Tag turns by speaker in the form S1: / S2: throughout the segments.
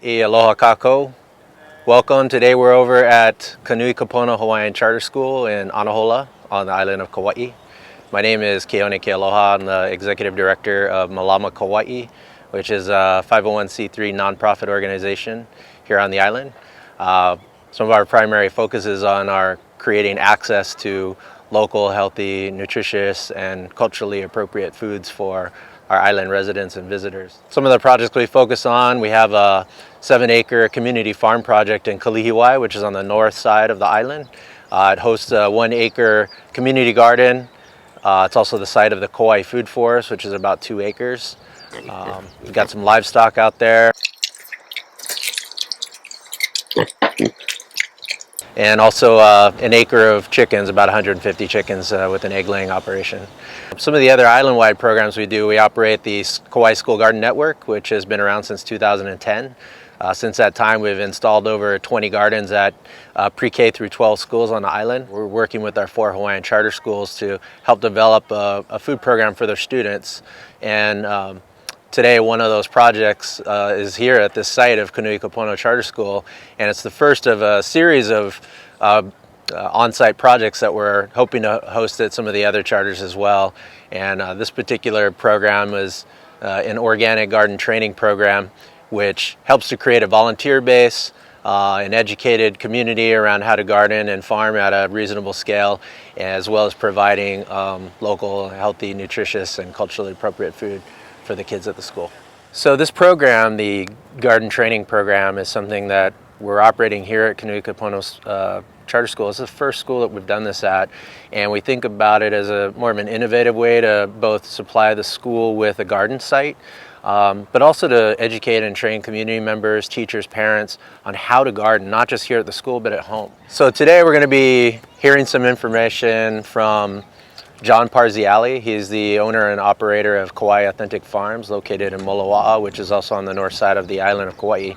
S1: Aloha kako. Welcome. Today we're over at Kanui Kapono Hawaiian Charter School in Anahola on the island of Kauai. My name is Keone Kealoha. I'm the Executive Director of Malama Kauai, which is a 501c3 nonprofit organization here on the island. Some of our primary focuses on creating access to local, healthy, nutritious, and culturally appropriate foods for our island residents and visitors. Some of the projects we focus on, we have a 7-acre community farm project in Kalihiwai, which is on the north side of the island. It hosts a 1-acre community garden. It's also the site of the Kauai Food Forest, which is about 2 acres. We've got some livestock out there. And also an acre of chickens, about 150 chickens with an egg-laying operation. Some of the other island-wide programs we do, we operate the Kauai School Garden Network, which has been around since 2010. Since that time, we've installed over 20 gardens at pre-K through 12 schools on the island. We're working with our 4 Hawaiian charter schools to help develop a food program for their students. And today, one of those projects is here at this site of Kanui Kapono Charter School, and it's the first of a series of on-site projects that we're hoping to host at some of the other charters as well. And this particular program is an organic garden training program, which helps to create a volunteer base, an educated community around how to garden and farm at a reasonable scale, as well as providing local, healthy, nutritious, and culturally appropriate food for the kids at the school. So this program, the garden training program, is something that we're operating here at Kanui Kapono's Charter School. It's the first school that we've done this at, and we think about it as more of an innovative way to both supply the school with a garden site, but also to educate and train community members, teachers, parents on how to garden, not just here at the school, but at home. So today we're going to be hearing some information from John Parziole. He's the owner and operator of Kauai Authentic Farms, located in Moloa'a, which is also on the north side of the island of Kauai.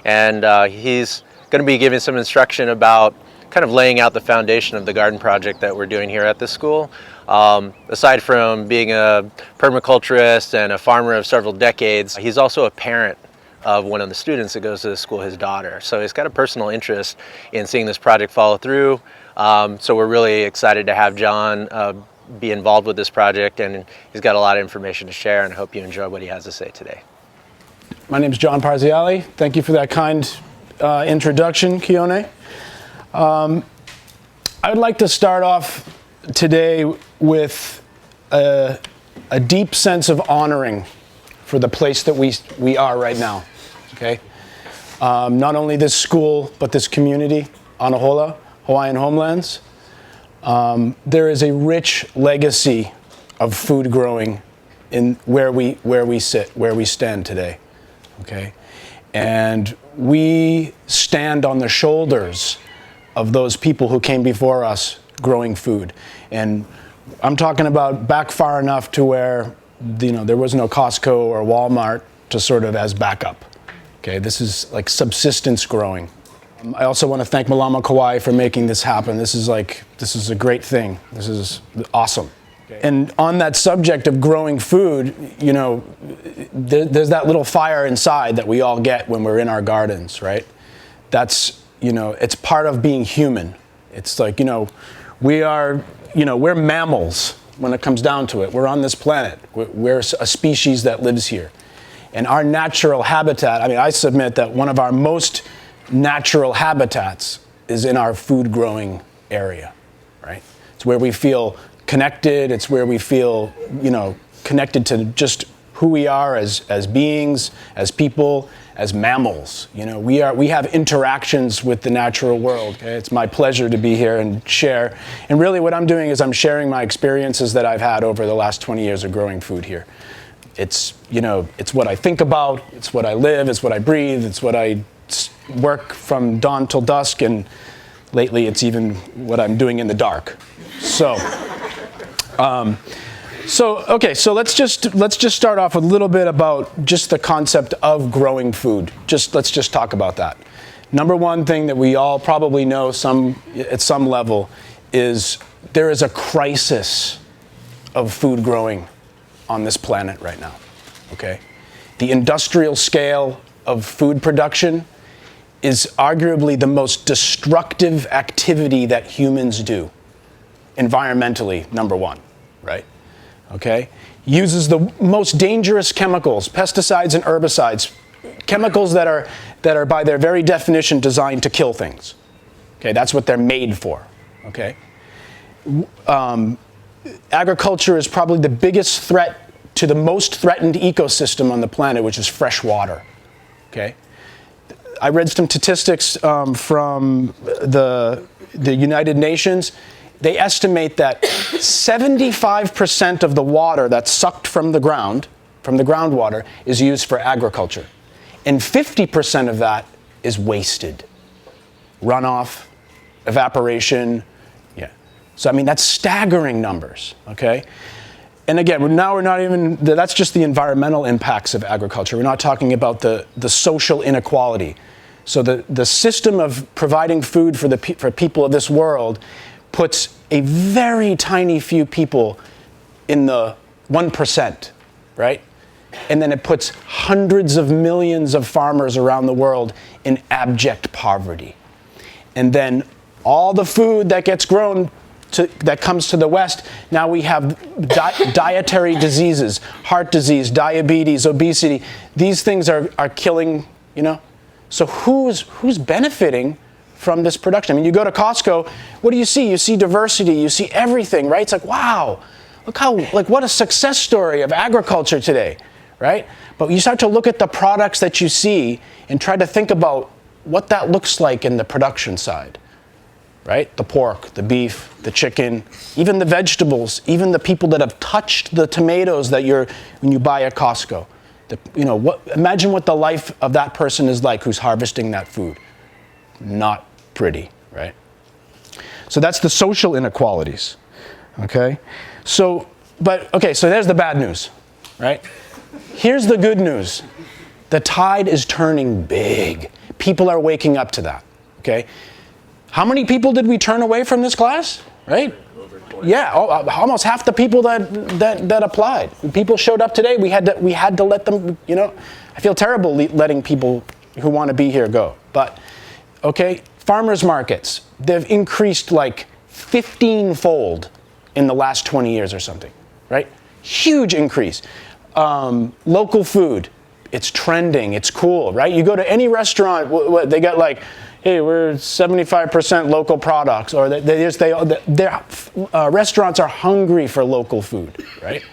S1: And he's going to be giving some instruction about kind of laying out the foundation of the garden project that we're doing here at this school. Aside from being a permaculturist and a farmer of several decades, he's also a parent of one of the students that goes to the school, his daughter. So he's got a personal interest in seeing this project follow through. So we're really excited to have John be involved with this project, and he's got a lot of information to share, and I hope you enjoy what he has to say today.
S2: My name is John Parziole. Thank you for that kind introduction, Keone. I would like to start off today with a deep sense of honoring for the place that we are right now. Okay, not only this school, but this community, Anahola, Hawaiian Homelands. There is a rich legacy of food growing in where we stand today. Okay, and we stand on the shoulders of those people who came before us growing food. And I'm talking about back far enough to where there was no Costco or Walmart to sort of as backup. Okay, this is like subsistence growing. I also want to thank Malama Kauai for making this happen. This is a great thing. This is awesome. Okay. And on that subject of growing food, there's that little fire inside that we all get when we're in our gardens, right? That's, it's part of being human. It's like, we're mammals when it comes down to it. We're on this planet. We're a species that lives here. And our natural habitat, I submit that one of our most natural habitats is in our food growing area, right? It's where we feel connected. It's where we feel, connected to just who we are as beings, as people, as mammals. We have interactions with the natural world. Okay? It's my pleasure to be here and share. And really what I'm doing is I'm sharing my experiences that I've had over the last 20 years of growing food here. It's, it's what I think about, it's what I live, it's what I breathe, it's what I work from dawn till dusk, and lately it's even what I'm doing in the dark. So let's just start off with a little bit about just the concept of growing food. Let's just talk about that. Number one thing that we all probably know at some level is there is a crisis of food growing on this planet right now. Okay, the industrial scale of food production is arguably the most destructive activity that humans do. Environmentally, number one, right? Okay? Uses the most dangerous chemicals, pesticides and herbicides, chemicals that are by their very definition designed to kill things. Okay, that's what they're made for. Okay? Agriculture is probably the biggest threat to the most threatened ecosystem on the planet, which is fresh water. Okay? I read some statistics from the United Nations. They estimate that 75% of the water that's sucked from the groundwater, is used for agriculture. And 50% of that is wasted. Runoff, evaporation, yeah. So, I mean, that's staggering numbers, okay? And again, now we're not even, that's just the environmental impacts of agriculture. We're not talking about the social inequality. So the system of providing food for people of this world puts a very tiny few people in the 1%, right? And then it puts hundreds of millions of farmers around the world in abject poverty. And then all the food that gets grown that comes to the West, now we have dietary diseases, heart disease, diabetes, obesity. These things are killing, you know? So who's benefiting from this production? I mean, you go to Costco, what do you see? You see diversity, you see everything, right? It's like, wow, look how, like, what a success story of agriculture today, right? But you start to look at the products that you see and try to think about what that looks like in the production side, right? The pork, the beef, the chicken, even the vegetables, even the people that have touched the tomatoes that when you buy at Costco. Imagine what the life of that person is like who's harvesting that food. Not pretty, right? So that's the social inequalities, okay? So there's the bad news, right? Here's the good news. The tide is turning big. People are waking up to that, okay? How many people did we turn away from this class, right? Yeah, almost half the people that applied. When people showed up today, we had to let them, I feel terrible letting people who want to be here go. But, okay, farmers markets, they've increased like 15-fold in the last 20 years or something, right? Huge increase. Local food, it's trending, it's cool, right? You go to any restaurant, they got like, hey, we're 75% local products, or their restaurants are hungry for local food, right?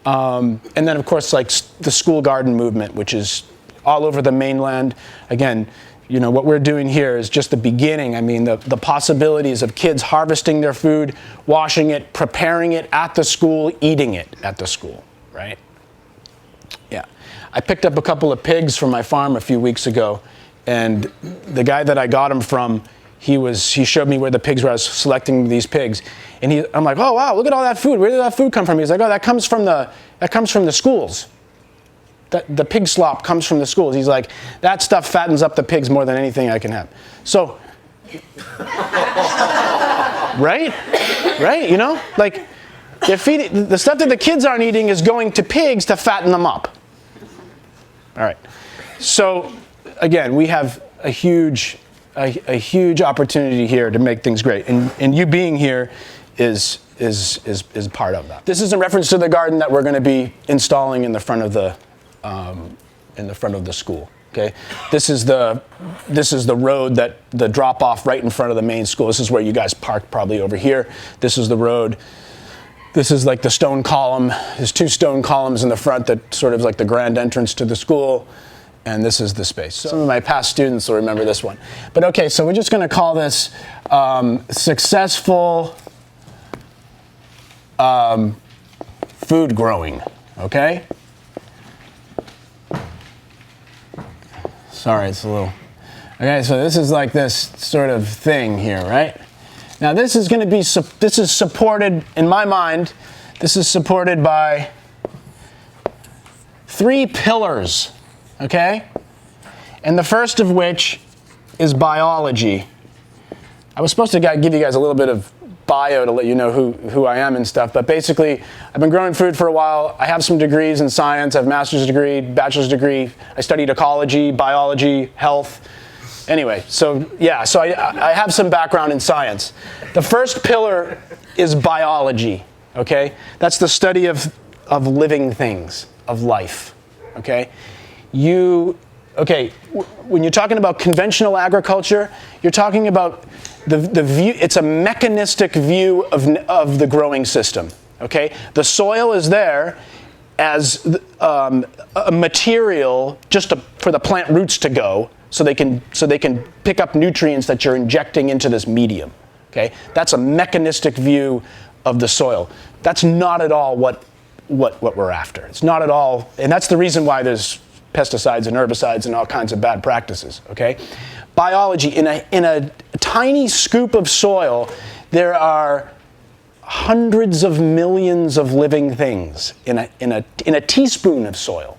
S2: And then, of course, like the school garden movement, which is all over the mainland. Again, what we're doing here is just the beginning. I mean, the possibilities of kids harvesting their food, washing it, preparing it at the school, eating it at the school, right? Yeah. I picked up a couple of pigs from my farm a few weeks ago. And the guy that I got them from, he showed me where the pigs were. I was selecting these pigs, and I'm like, oh wow, look at all that food. Where did that food come from? He's like, oh, that comes from the schools. The pig slop comes from the schools. He's like, that stuff fattens up the pigs more than anything I can have. So, right? Like they're feeding the stuff that the kids aren't eating is going to pigs to fatten them up. All right, so. Again, we have a huge opportunity here to make things great, and you being here is part of that. This is in reference to the garden that we're going to be installing in the front of the school. Okay, this is the road that the drop off right in front of the main school. This is where you guys parked probably over here. This is the road. This is like the stone column. There's 2 stone columns in the front that sort of like the grand entrance to the school. And this is the space. Some of my past students will remember this one. But okay, so we're just going to call this successful food growing, okay? Sorry, it's a little... Okay, so this is like this sort of thing here, right? Now this is going to be, this is supported, in my mind, this is supported by 3 pillars. Okay? And the first of which is biology. I was supposed to give you guys a little bit of bio to let you know who I am and stuff. But basically, I've been growing food for a while. I have some degrees in science. I have a master's degree, bachelor's degree. I studied ecology, biology, health. Anyway, so I have some background in science. The first pillar is biology, okay? That's the study of living things, of life, okay? When you're talking about conventional agriculture, you're talking about the view. It's a mechanistic view of the growing system. Okay, the soil is there as a material just for the plant roots to go, so they can pick up nutrients that you're injecting into this medium. Okay, that's a mechanistic view of the soil. That's not at all what we're after. It's not at all, and that's the reason why there's pesticides and herbicides and all kinds of bad practices, okay? Biology, in a tiny scoop of soil, there are hundreds of millions of living things in a teaspoon of soil,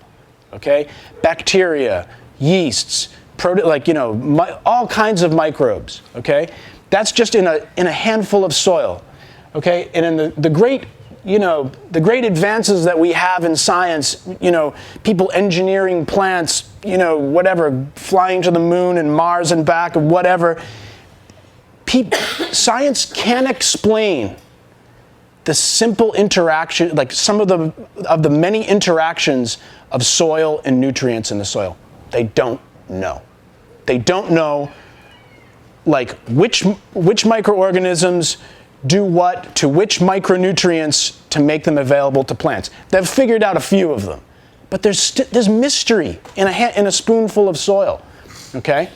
S2: okay? Bacteria, yeasts, all kinds of microbes, okay? That's just in a handful of soil, okay? And in the great advances that we have in science, people engineering plants, whatever, flying to the moon and Mars and back, or whatever. Science can explain the simple interaction, like some of the many interactions of soil and nutrients in the soil. They don't know. They don't know, like, which microorganisms do what to which micronutrients to make them available to plants. They've figured out a few of them, but there's mystery in a spoonful of soil, okay?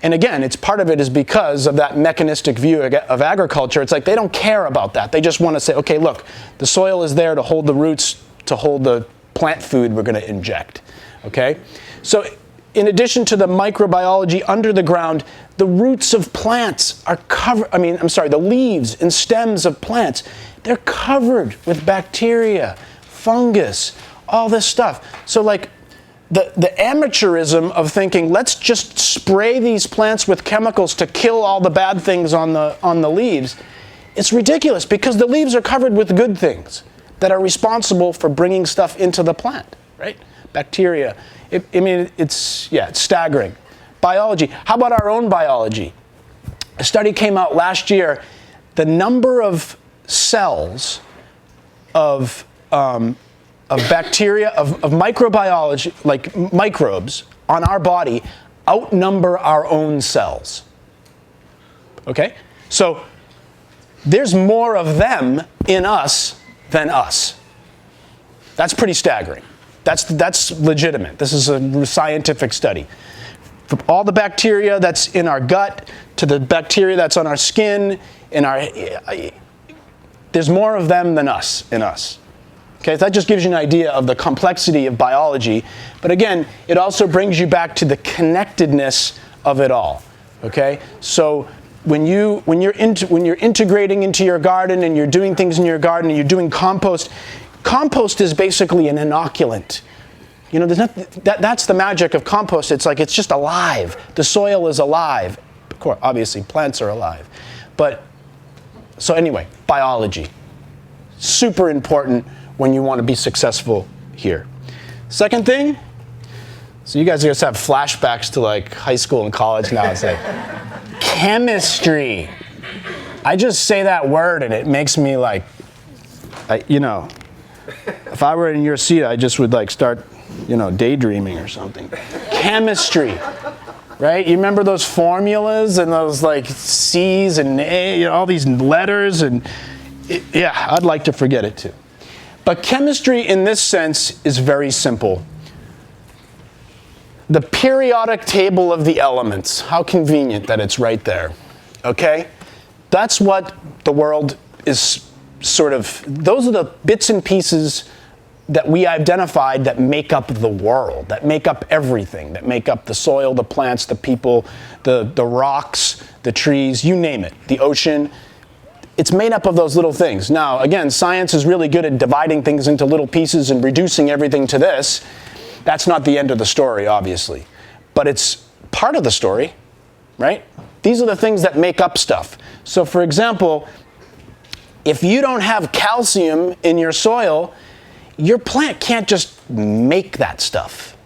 S2: And again, part of it is because of that mechanistic view of agriculture. It's like they don't care about that. They just want to say, okay, look, the soil is there to hold the roots, to hold the plant food we're going to inject, okay? So in addition to the microbiology under the ground, the roots of plants are the leaves and stems of plants, they're covered with bacteria, fungus, all this stuff. So like the amateurism of thinking, let's just spray these plants with chemicals to kill all the bad things on the leaves, it's ridiculous because the leaves are covered with good things that are responsible for bringing stuff into the plant, right? Bacteria. It's staggering. Biology. How about our own biology? A study came out last year. The number of cells of bacteria, of microbiology, like microbes on our body, outnumber our own cells. Okay? So there's more of them in us than us. That's pretty staggering. That's legitimate. This is a scientific study. From all the bacteria that's in our gut to the bacteria that's on our skin, there's more of them than us in us. Okay, that just gives you an idea of the complexity of biology. But again, it also brings you back to the connectedness of it all. Okay, so when you're integrating into your garden and you're doing things in your garden and you're doing compost is basically an inoculant. That's the magic of compost. It's like it's just alive. The soil is alive. Of course, obviously, plants are alive. But so anyway, biology, super important when you want to be successful here. Second thing, so you guys just have flashbacks to like high school and college now. It's like chemistry. I just say that word and it makes me like, if I were in your seat, I just would like start, daydreaming or something. Chemistry, right? You remember those formulas and those like C's and A, all these letters and I'd like to forget it too. But chemistry in this sense is very simple. The periodic table of the elements, how convenient that it's right there, okay? That's what the world is those are the bits and pieces that we identified that make up the world, that make up everything, that make up the soil, the plants, the people, the rocks, the trees, you name it, the ocean. It's made up of those little things. Now, again, science is really good at dividing things into little pieces and reducing everything to this. That's not the end of the story, obviously. But it's part of the story, right? These are the things that make up stuff. So, for example, if you don't have calcium in your soil, your plant can't just make that stuff,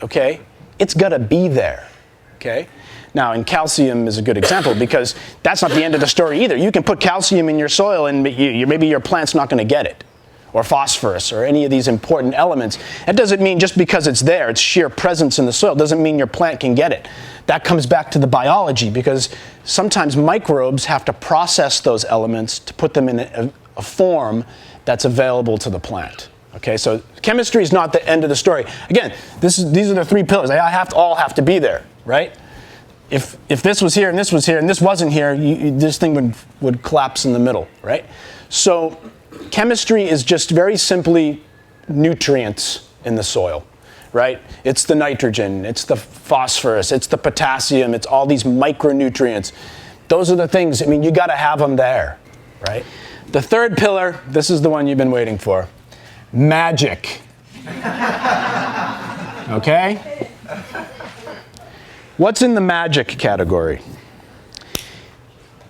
S2: okay? It's gotta be there, okay? Now, and calcium is a good example because that's not the end of the story either. You can put calcium in your soil and maybe your plant's not gonna get it, or phosphorus, or any of these important elements. That doesn't mean just because it's there, its sheer presence in the soil, doesn't mean your plant can get it. That comes back to the biology, because sometimes microbes have to process those elements to put them in a form that's available to the plant. Okay, so chemistry is not the end of the story. Again, these are the three pillars. They all have to be there, right? If this was here and this was here and this wasn't here, this thing would collapse in the middle, right? So chemistry is just very simply nutrients in the soil, right? It's the nitrogen, it's the phosphorus, it's the potassium, it's all these micronutrients. Those are the things, I mean, you gotta have them there, right? The third pillar, this is the one you've been waiting for. Magic. Okay? What's in the magic category?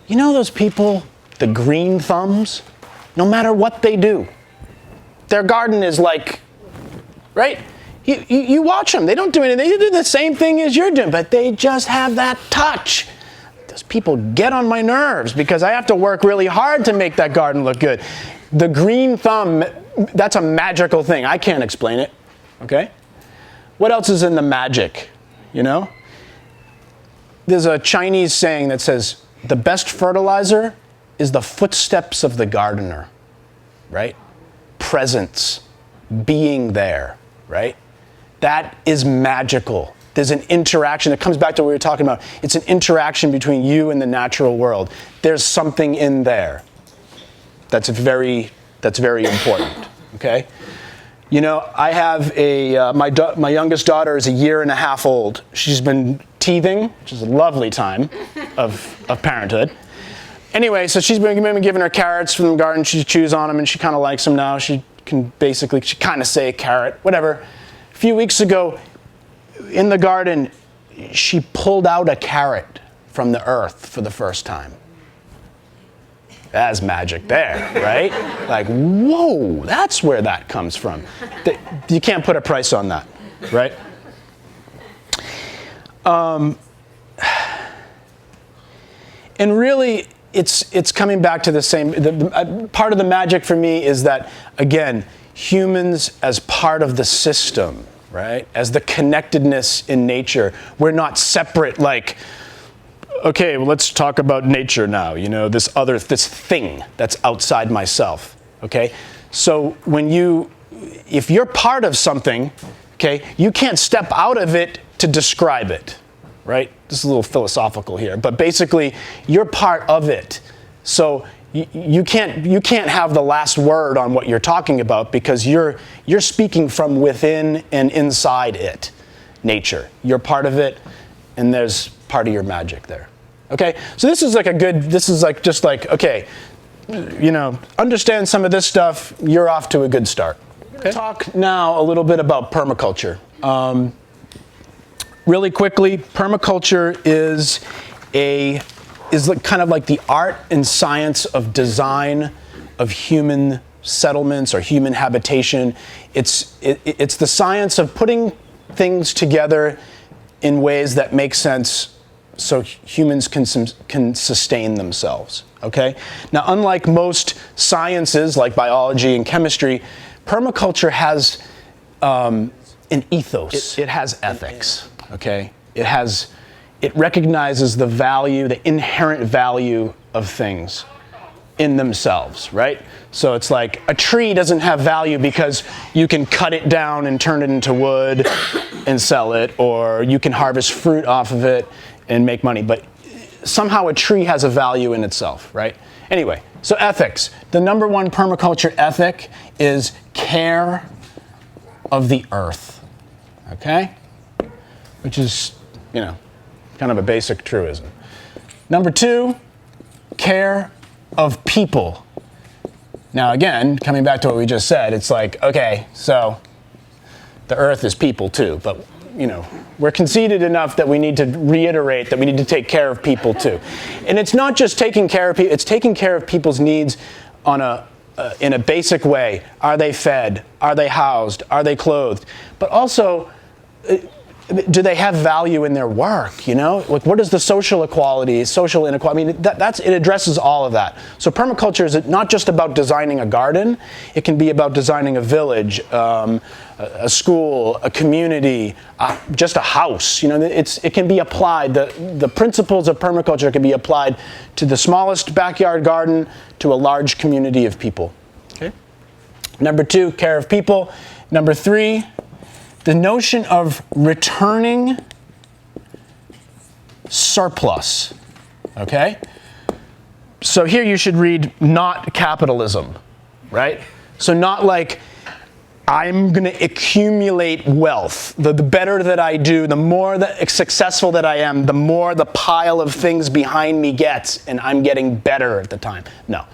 S2: You know those people, the green thumbs? No matter what they do, their garden is like, right? You watch them, they don't do anything, they do the same thing as you're doing, but they just have that touch. Those people get on my nerves because I have to work really hard to make that garden look good. The green thumb, that's a magical thing. I can't explain it, okay? What else is in the magic, you know? There's a Chinese saying that says, the best fertilizer is the footsteps of the gardener, right? Presence, being there, right? That is magical. There's an interaction. It comes back to what we were talking about. It's an interaction between you and the natural world. There's something in there that's very important, okay? You know, I have my youngest daughter is 1.5 years old. She's been teething, which is a lovely time of parenthood. Anyway, so she's been giving her carrots from the garden. She chews on them and she kind of likes them now. She kind of say carrot, whatever. A few weeks ago in the garden, she pulled out a carrot from the earth for the first time. That's magic there, right? Like, whoa, that's where that comes from. You can't put a price on that, right? And really, it's coming back to the same. Part of the magic for me is that, again, humans as part of the system, right? As the connectedness in nature, we're not separate. Like, okay, well, let's talk about nature now. You know, this thing that's outside myself. Okay, so if you're part of something, okay, you can't step out of it to describe it, right? This is a little philosophical here, but basically, you're part of it. So you can't have the last word on what you're talking about because you're speaking from within and inside it, nature. You're part of it, and there's part of your magic there. Okay, so this is okay, you know, understand some of this stuff, you're off to a good start. Okay. Talk now a little bit about permaculture. Really quickly, permaculture is kind of like the art and science of design of human settlements or human habitation. It's the science of putting things together in ways that make sense so humans can sustain themselves, okay? Now, unlike most sciences like biology and chemistry, permaculture has an ethos. It has ethics, okay? It recognizes the value, the inherent value of things in themselves, right? So it's like a tree doesn't have value because you can cut it down and turn it into wood and sell it, or you can harvest fruit off of it and make money, but somehow a tree has a value in itself, right? Anyway, so ethics. The number one permaculture ethic is care of the earth, okay? Which is, you know, kind of a basic truism. Number two, care of people. Now again, coming back to what we just said, it's like, okay, so the earth is people too, but you know, we're conceited enough that we need to reiterate that we need to take care of people too. And it's not just taking care of people, it's taking care of people's needs in a basic way. Are they fed? Are they housed? Are they clothed? But also, do they have value in their work? Like, what is the social equality, social inequality? I mean, it addresses all of that. So permaculture is not just about designing a garden. It can be about designing a village, a school, a community, just a house. It can be applied. The principles of permaculture can be applied to the smallest backyard garden to a large community of people. Okay. Number 2, care of people. Number 3, the notion of returning surplus, okay? So here you should read not capitalism, right? So not like I'm going to accumulate wealth. The better that I do, the more successful that I am, the more the pile of things behind me gets, and I'm getting better at the time. No,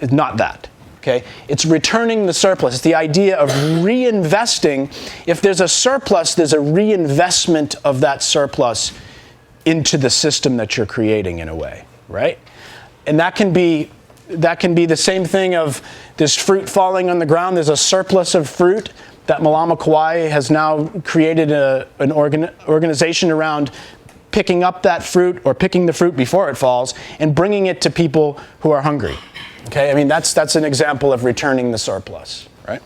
S2: not that. Okay? It's returning the surplus. It's the idea of reinvesting. If there's a surplus, there's a reinvestment of that surplus into the system that you're creating in a way, right? And that can be the same thing of this fruit falling on the ground. There's a surplus of fruit that Malama Kauai has now created an organization around picking up that fruit or picking the fruit before it falls and bringing it to people who are hungry. Okay, I mean, that's an example of returning the surplus, right?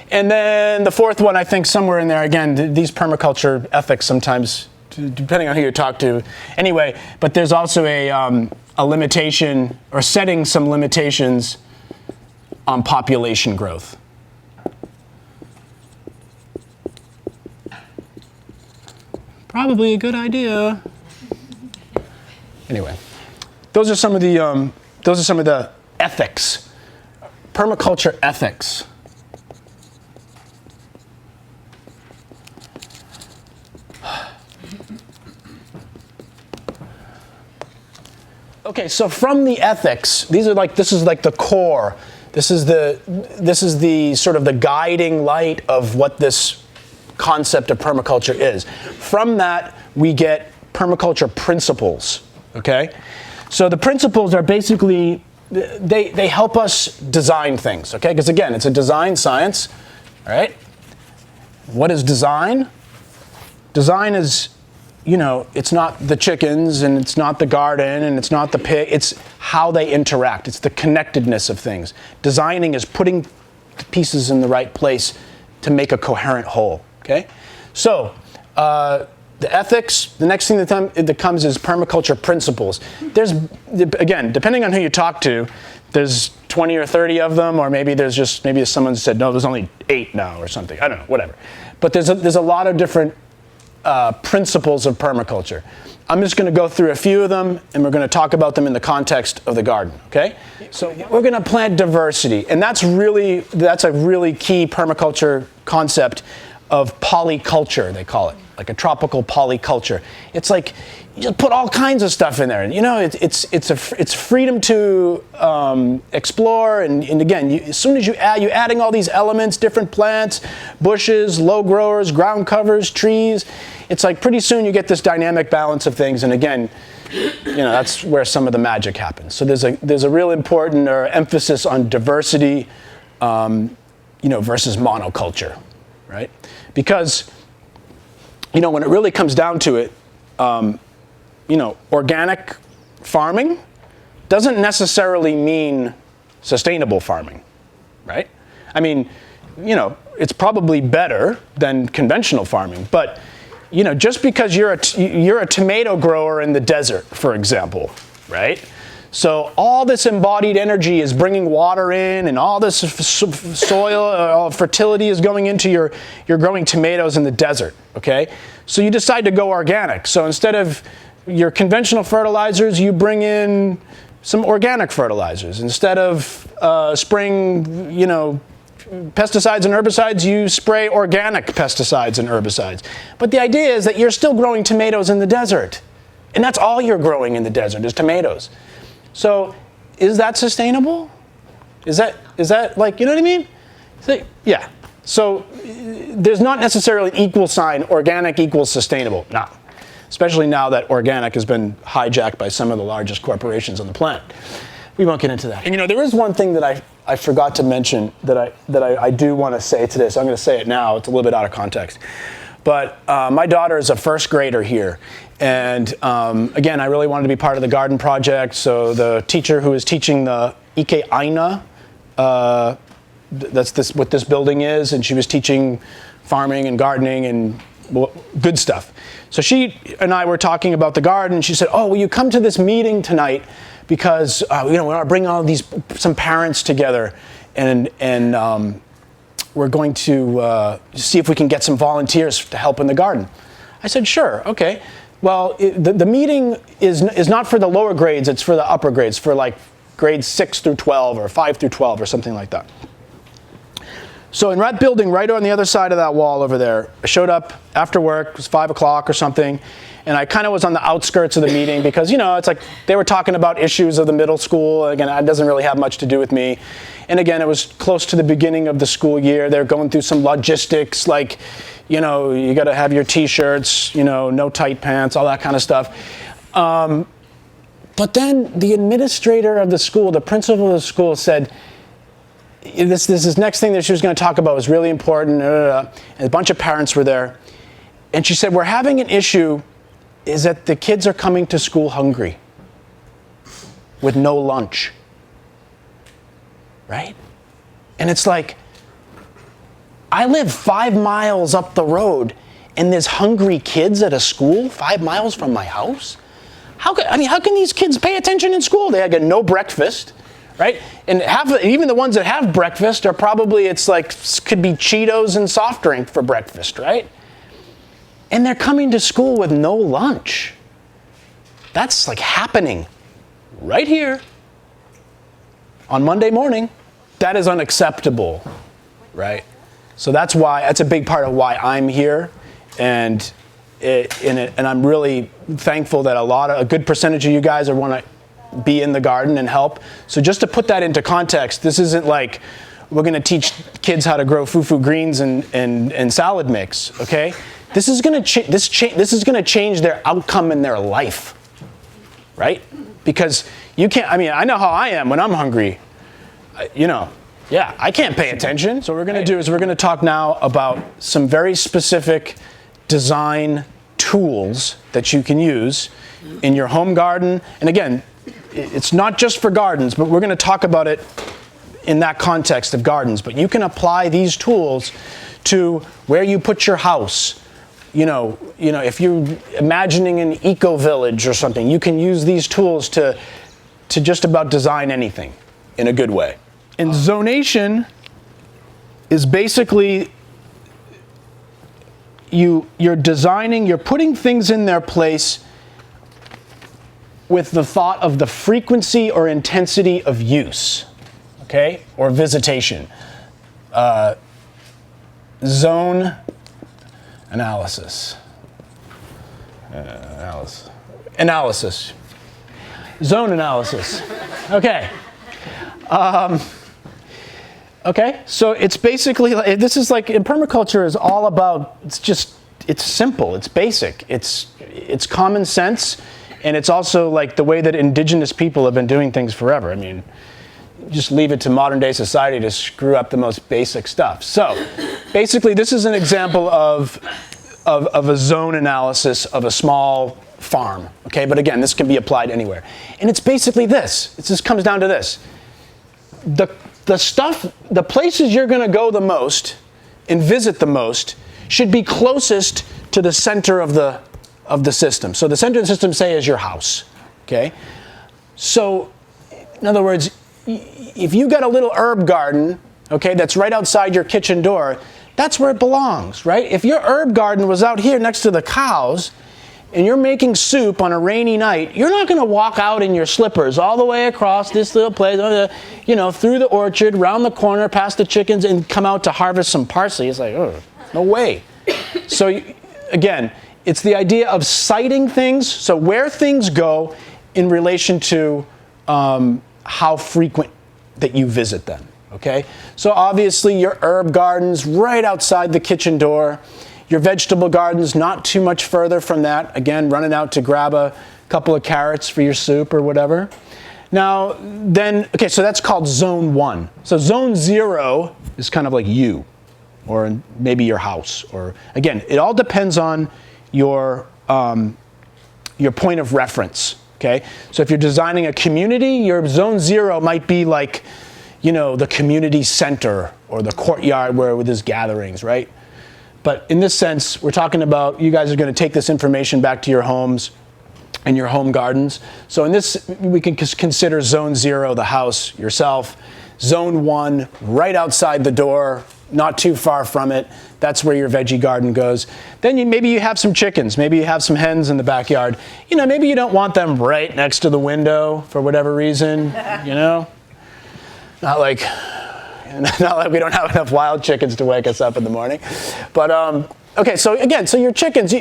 S2: And then the fourth one, I think somewhere in there, again, these permaculture ethics sometimes, depending on who you talk to, anyway, but there's also a limitation, or setting some limitations on population growth. Probably a good idea. Anyway, those are some of the ethics, permaculture ethics. Okay, so from the ethics, this is like the core. This is the sort of the guiding light of what this concept of permaculture is. From that, we get permaculture principles. Okay? So the principles are basically, they help us design things, okay? Because again, it's a design science, all right? What is design? Design is, it's not the chickens, and it's not the garden, and it's not the pig. It's how they interact. It's the connectedness of things. Designing is putting the pieces in the right place to make a coherent whole, okay? So, the ethics, the next thing that comes is permaculture principles. There's, again, depending on who you talk to, there's 20 or 30 of them, or maybe someone said, no, there's only 8 now or something. I don't know, whatever. But there's a lot of different principles of permaculture. I'm just going to go through a few of them, and we're going to talk about them in the context of the garden, okay? So we're going to plant diversity, and that's a really key permaculture concept of polyculture, they call it, like a tropical polyculture. It's like you just put all kinds of stuff in there, and it's freedom to explore, and again, as soon as you're adding all these elements, different plants, bushes, low growers, ground covers, trees. It's like pretty soon you get this dynamic balance of things, and again, that's where some of the magic happens. So there's a real important emphasis on diversity, versus monoculture, right? Because when it really comes down to it, organic farming doesn't necessarily mean sustainable farming, right? I mean, it's probably better than conventional farming, but just because you're a tomato grower in the desert, for example, right? So all this embodied energy is bringing water in, and all this soil fertility is going into your growing tomatoes in the desert, okay? So you decide to go organic. So instead of your conventional fertilizers, you bring in some organic fertilizers. Instead of spraying, pesticides and herbicides, you spray organic pesticides and herbicides. But the idea is that you're still growing tomatoes in the desert. And that's all you're growing in the desert is tomatoes. So is that sustainable? Is that like, you know what I mean? Yeah. So there's not necessarily an equal sign, organic equals sustainable. No. Especially now that organic has been hijacked by some of the largest corporations on the planet. we won't get into that. And you know, there is one thing that I forgot to mention that I do want to say today, so I'm going to say it now. It's a little bit out of context. But my daughter is a first grader here. And again, I really wanted to be part of the garden project. So the teacher who is teaching the Ike Aina, that's what this building is, and she was teaching farming and gardening and good stuff. So she and I were talking about the garden. She said, "Oh, will you come to this meeting tonight? Because we want to bring all some parents together, and we're going to see if we can get some volunteers to help in the garden." I said, "Sure, okay." Well, the meeting is not for the lower grades; it's for the upper grades, for like grades 6 through 12 or 5 through 12 or something like that. So in that building, right on the other side of that wall over there, I showed up after work. It was 5 o'clock or something. And I kind of was on the outskirts of the meeting because, you know, it's like they were talking about issues of the middle school. Again, it doesn't really have much to do with me. And again, it was close to the beginning of the school year. They're going through some logistics, like, you know, you got to have your T-shirts, you know, no tight pants, all that kind of stuff. But then the administrator of the school, the principal of the school said, this next thing that she was going to talk about was really important. And a bunch of parents were there. And she said, "We're having an issue is that the kids are coming to school hungry with no lunch." Right? And it's like, I live 5 miles up the road and there's hungry kids at a school 5 miles from my house? How can these kids pay attention in school? They get no breakfast, right? And even the ones that have breakfast are probably, could be Cheetos and soft drink for breakfast, right? And they're coming to school with no lunch. That's like happening right here on Monday morning. That is unacceptable, right? So that's a big part of why I'm here. And I'm really thankful that a good percentage of you guys want to be in the garden and help. So just to put that into context, this isn't like we're going to teach kids how to grow fufu greens and salad mix, okay? This is going to change their outcome in their life, right? Because you can't. I mean, I know how I am when I'm hungry. I can't pay attention. So what we're going to do is we're going to talk now about some very specific design tools that you can use in your home garden. And again, it's not just for gardens, but we're going to talk about it in that context of gardens. But you can apply these tools to where you put your house. You know, if you're imagining an eco-village or something, you can use these tools to just about design anything in a good way. And zonation is basically you're designing, you're putting things in their place with the thought of the frequency or intensity of use, okay, or visitation. Zone analysis. Analysis. Zone analysis. Okay. Okay, so it's basically, this is like, in permaculture is all about, it's simple, it's basic, it's common sense, and it's also like the way that indigenous people have been doing things forever. I mean, just leave it to modern day society to screw up the most basic stuff. So, basically this is an example of a zone analysis of a small farm, okay? But again, this can be applied anywhere. And it's basically this, it just comes down to this. The places you're going to go the most and visit the most should be closest to the center of the system. So the center of the system, say, is your house, okay? So, in other words, if you got a little herb garden, okay, that's right outside your kitchen door, that's where it belongs, right? If your herb garden was out here next to the cows, and you're making soup on a rainy night, you're not going to walk out in your slippers all the way across this little place, through the orchard, round the corner, past the chickens, and come out to harvest some parsley. It's like, oh, no way. So again, it's the idea of siting things, so where things go in relation to how frequent that you visit them, okay? So obviously your herb garden's right outside the kitchen door. Your vegetable garden's not too much further from that. Again, running out to grab a couple of carrots for your soup or whatever. Now, then, okay, so that's called zone 1. So zone 0 is kind of like you, or maybe your house, or again, it all depends on your point of reference. Okay, so if you're designing a community, your zone 0 might be like, the community center or the courtyard where there's gatherings, right? But in this sense, we're talking about you guys are going to take this information back to your homes and your home gardens. So in this, we can consider zone 0, the house, yourself. Zone 1, right outside the door, not too far from it. That's where your veggie garden goes. Then maybe you have some chickens. Maybe you have some hens in the backyard. Maybe you don't want them right next to the window for whatever reason, Not like we don't have enough wild chickens to wake us up in the morning. But, okay, so again, so your chickens,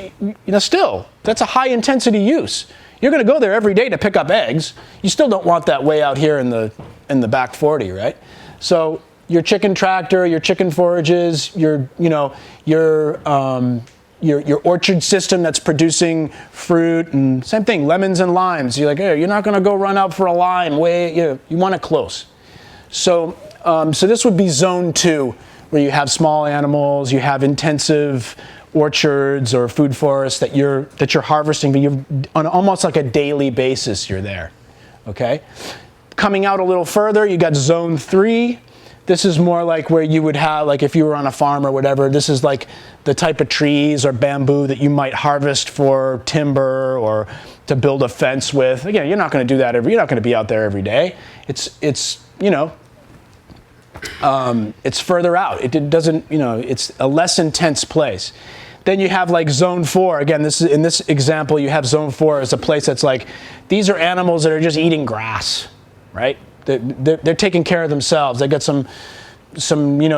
S2: still, that's a high intensity use. You're going to go there every day to pick up eggs. You still don't want that way out here in the back 40, right? So your chicken tractor, your chicken forages, your orchard system that's producing fruit, and same thing, lemons and limes. You're like, hey, you're not going to go run out for a lime. You want it close. So this would be zone 2, where you have small animals, you have intensive orchards or food forests that you're harvesting, but you're on almost like a daily basis. You're there. Okay. Coming out a little further, you got zone 3. This is more like where you would have, like if you were on a farm or whatever, this is like the type of trees or bamboo that you might harvest for timber or to build a fence with. Again, you're not going to do that you're not going to be out there every day. It's further out. It doesn't, it's a less intense place. Then you have like zone 4. Again, in this example, you have zone 4 as a place that's like, these are animals that are just eating grass, right? They're taking care of themselves. They got some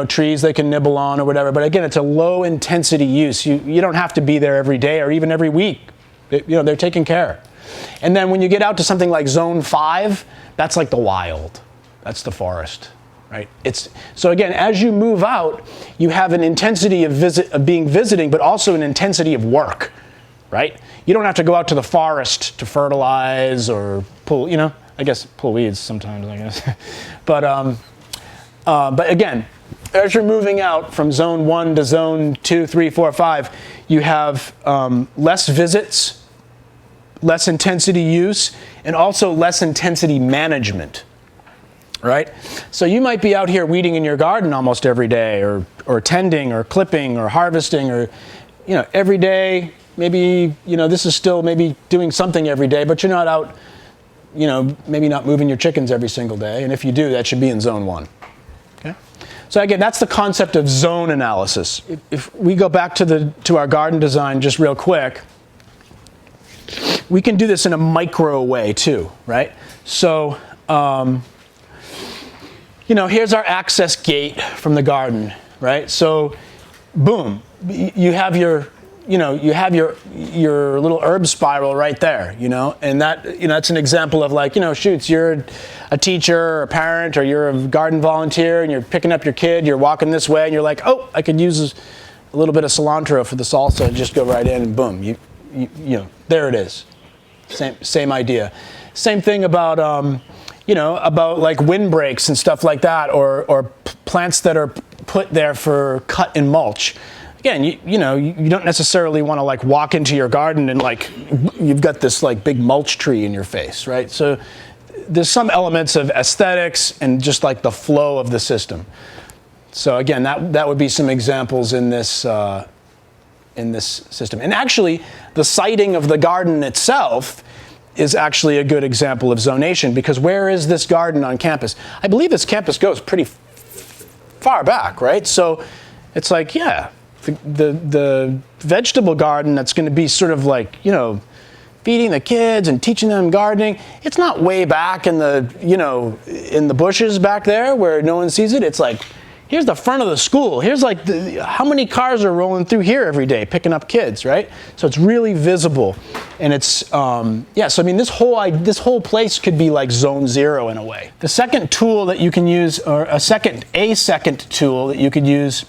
S2: trees they can nibble on or whatever. But again, it's a low intensity use. You don't have to be there every day or even every week. They're taken care. And then when you get out to something like zone 5, that's like the wild. That's the forest, right? So again, as you move out, you have an intensity of being visiting, but also an intensity of work, right? You don't have to go out to the forest to fertilize or pull, I guess pull weeds sometimes, I guess. But again, as you're moving out from zone 1 to zone 2, 3, 4, 5, you have less visits, less intensity use, and also less intensity management, right? So you might be out here weeding in your garden almost every day, or tending, or clipping, or harvesting, or every day. Maybe this is still maybe doing something every day, but you're not out. Maybe not moving your chickens every single day, and if you do, that should be in zone 1. Okay. So again, that's the concept of zone analysis. If we go back to our garden design just real quick, we can do this in a micro way too, right? So, here's our access gate from the garden, right? So, boom, you have your little herb spiral right there, and that's an example of like, shoots, you're a teacher or a parent or you're a garden volunteer and you're picking up your kid, you're walking this way and you're like, oh, I could use a little bit of cilantro for the salsa, just go right in and boom, there it is. Same idea. Same thing about, about like windbreaks and stuff like that, or plants that are put there for cut and mulch. Again, you don't necessarily want to like walk into your garden and like you've got this like big mulch tree in your face, right? So there's some elements of aesthetics and just like the flow of the system. So again, that would be some examples in this system. And actually, the siting of the garden itself is actually a good example of zonation, because where is this garden on campus? I believe this campus goes pretty far back, right? So it's like, yeah, the vegetable garden that's going to be sort of like, feeding the kids and teaching them gardening, it's not way back in the bushes back there where no one sees it. It's like, here's the front of the school. Here's like how many cars are rolling through here every day picking up kids, right? So it's really visible, and it's So I mean, this whole place could be like zone 0 in a way. The second tool that you can use, or a second tool that you could use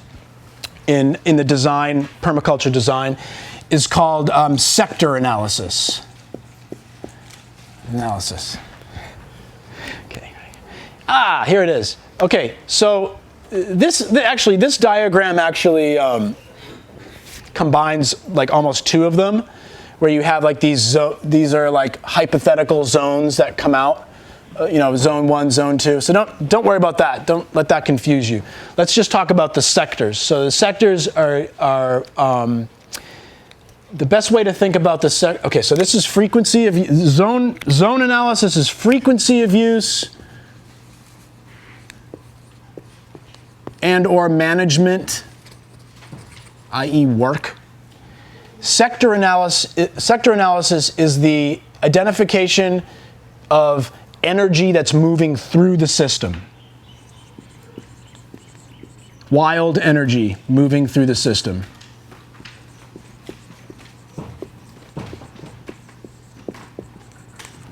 S2: in the design, permaculture design, is called sector analysis. Here it is. Okay, so this diagram actually combines like almost two of them, where you have like these are like hypothetical zones that come out, zone 1, zone 2. So don't worry about that. Don't let that confuse you. Let's just talk about the sectors. So the sectors are the best way to think about the okay, so this is frequency of zone analysis is frequency of use and or management, i.e. work. Sector analysis is the identification of energy that's moving through the system. Wild energy moving through the system.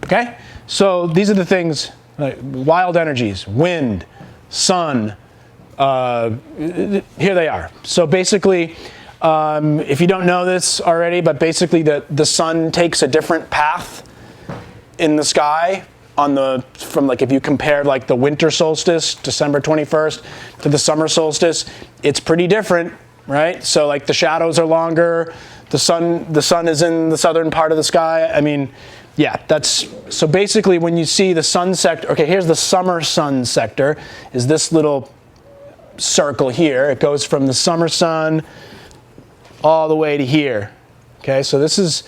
S2: Okay? So these are the things, wild energies, wind, sun, here they are. So basically, if you don't know this already, but basically the sun takes a different path in the sky from like if you compare like the winter solstice, December 21st, to the summer solstice, it's pretty different, right? So like the shadows are longer, the sun is in the southern part of the sky. I mean, yeah, so basically when you see the sun sector, okay, here's the summer sun sector, is this little circle here. It goes from the summer sun all the way to here. Okay, so this is,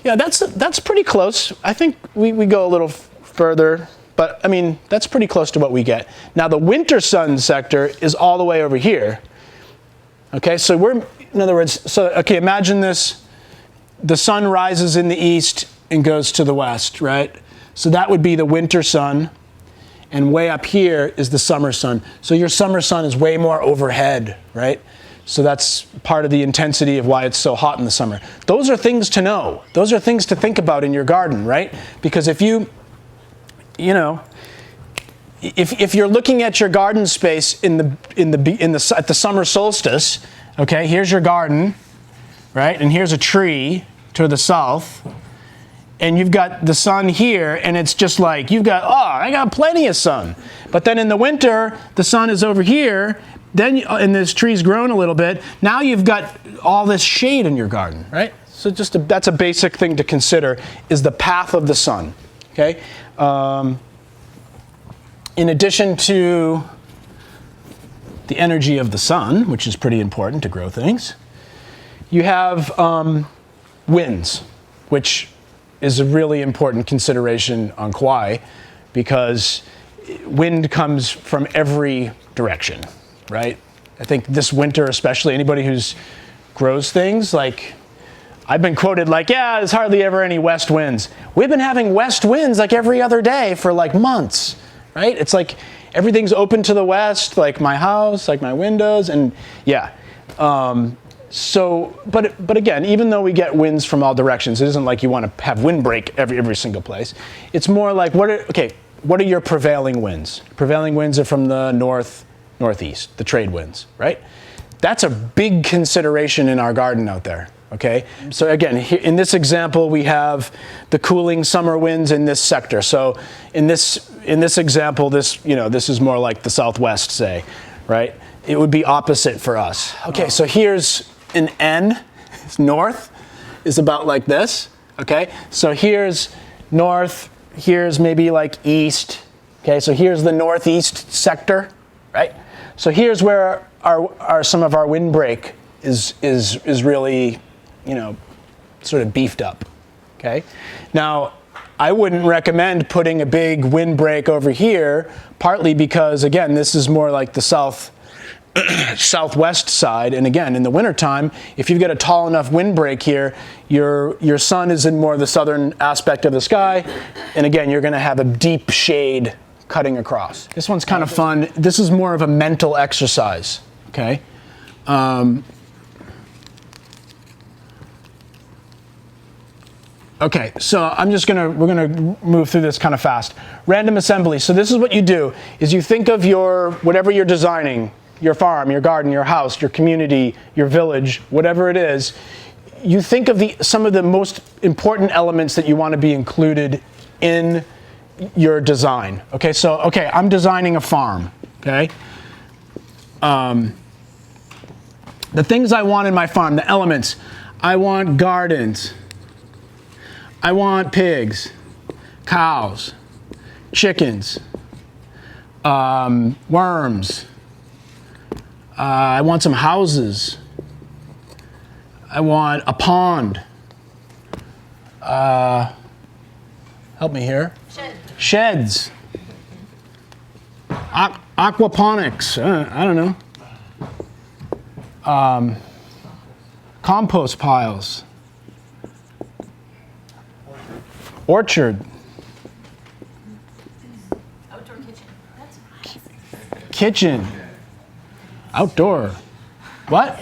S2: yeah, that's pretty close. I think we go a little further, but I mean, that's pretty close to what we get. Now the winter sun sector is all the way over here. Okay, so in other words, okay, imagine this, the sun rises in the east and goes to the west, right? So that would be the winter sun, and way up here is the summer sun. So your summer sun is way more overhead, right? So that's part of the intensity of why it's so hot in the summer. Those are things to know. Those are things to think about in your garden, right? Because if if you're looking at your garden space at the summer solstice, okay, here's your garden, right? And here's a tree to the south. And you've got the sun here, and it's just like, I got plenty of sun. But then in the winter, the sun is over here, and this tree's grown a little bit. Now you've got all this shade in your garden, right? So that's a basic thing to consider, is the path of the sun, okay? In addition to the energy of the sun, which is pretty important to grow things, you have winds, which is a really important consideration on Kauai, because wind comes from every direction, right? I think this winter especially, anybody who's grows things, like I've been quoted like, yeah, there's hardly ever any west winds. We've been having west winds like every other day for like months, right? It's like everything's open to the west, like my house, like my windows, and yeah. But again, even though we get winds from all directions, it isn't like you want to have windbreak every single place. It's more like, what are your prevailing winds? Prevailing winds are from the northeast, the trade winds, right? That's a big consideration in our garden out there, okay? So again, in this example, we have the cooling summer winds in this sector. So in this example, this is more like the southwest, say, right? It would be opposite for us. Okay, so here's an N, north, is about like this, okay? So here's north, here's maybe like east, okay? So here's the northeast sector, right? So here's where some of our windbreak is really, sort of beefed up, okay? Now, I wouldn't recommend putting a big windbreak over here, partly because, again, this is more like the southwest side, and again, in the wintertime, if you've got a tall enough windbreak here, your sun is in more the southern aspect of the sky, and again, you're going to have a deep shade cutting across. This one's kind of fun. This is more of a mental exercise, okay? Okay, so we're gonna move through this kind of fast. Random assembly. So this is what you do, is you think of whatever you're designing, your farm, your garden, your house, your community, your village, whatever it is, you think of some of the most important elements that you want to be included in your design. Okay, so, okay, I'm designing a farm, okay? The things I want in my farm, the elements. I want gardens. I want pigs, cows, chickens, worms. I want some houses. I want a pond. Help me here. Sheds. Aquaponics. I don't know. Compost piles. Orchard.
S3: Outdoor kitchen. That's
S2: Kitchen. Outdoor. What?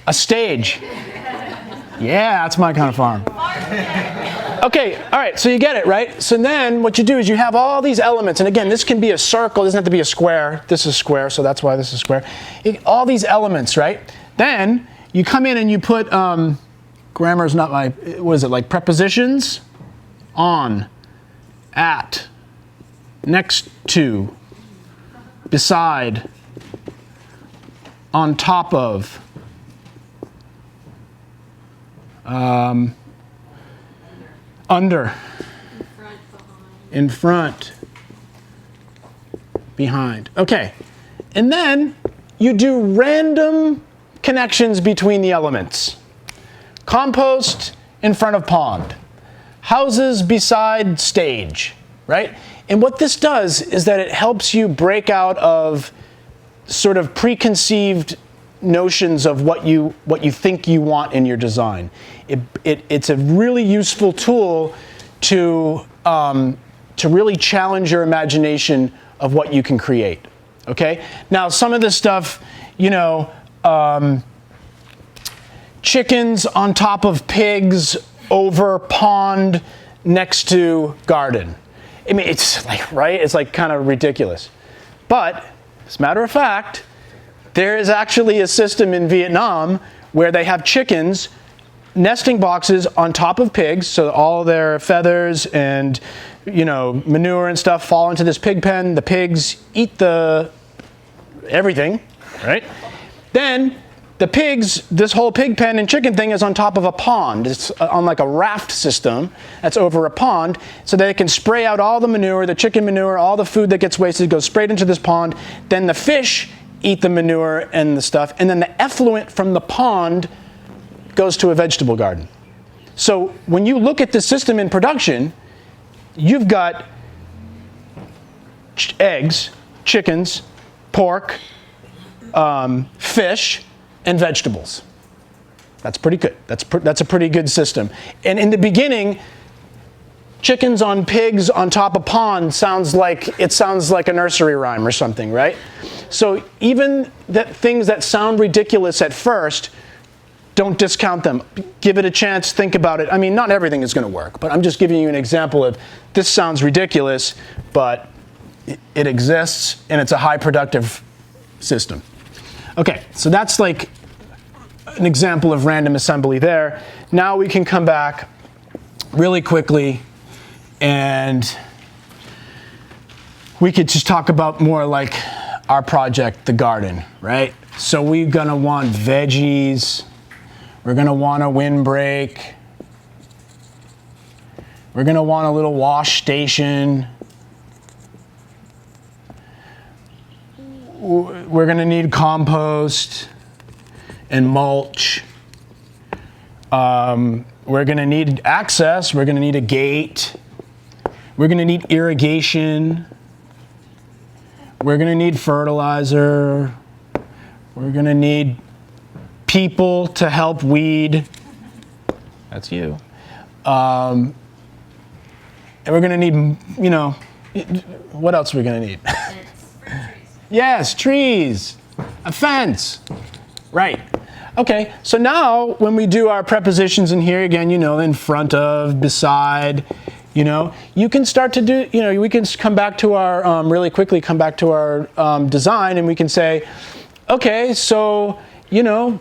S2: A stage. Yeah, that's my kind of farm. Okay, all right, so you get it, right? So then what you do is you have all these elements, and again, this can be a circle, it doesn't have to be a square. This is square, so that's why this is square. All these elements, right? Then you come in and you put, grammar is not my, what is it, like prepositions? On, at, next to, beside, on top of, under, in front, behind. Okay, and then you do random connections between the elements. Compost in front of pond. Houses beside stage, right? And what this does is that it helps you break out of sort of preconceived notions of what you think you want in your design. It's a really useful tool to really challenge your imagination of what you can create. Okay? Now, some of this stuff, you know, chickens on top of pigs over pond next to garden. I mean, it's like, right? It's like kind of ridiculous. But, as a matter of fact, there is actually a system in Vietnam where they have chickens, nesting boxes on top of pigs, so all their feathers and, you know, manure and stuff fall into this pig pen. The pigs eat the everything, right? Then the pigs, this whole pig pen and chicken thing is on top of a pond. It's on like a raft system that's over a pond, so they can spray out all the manure, the chicken manure, all the food that gets wasted goes straight into this pond. Then the fish eat the manure and the stuff, and then the effluent from the pond goes to a vegetable garden. So when you look at the system in production, you've got eggs, chickens, pork, fish, and vegetables. That's pretty good. That's a pretty good system. And in the beginning, chickens on pigs on top of pond sounds like a nursery rhyme or something, right? So even that things that sound ridiculous at first, don't discount them. Give it a chance, think about it. I mean, not everything is going to work, but I'm just giving you an example of this sounds ridiculous, but it exists and it's a high productive system. Okay, so that's like an example of random assembly there. Now we can come back really quickly and we could just talk about more like our project, the garden, right? So we're gonna want veggies. We're gonna want a windbreak. We're gonna want a little wash station. We're gonna need compost and mulch. We're gonna need access. We're gonna need a gate. We're gonna need irrigation. We're gonna need fertilizer. We're gonna need people to help weed. That's you. And we're gonna need, you know, what else are we gonna need? Yes, trees, a fence, right. Okay, so now when we do our prepositions in here, again, you know, in front of, beside, you know, you can start to do, you know, we can come back to our, really quickly come back to our design and we can say, okay, so, you know,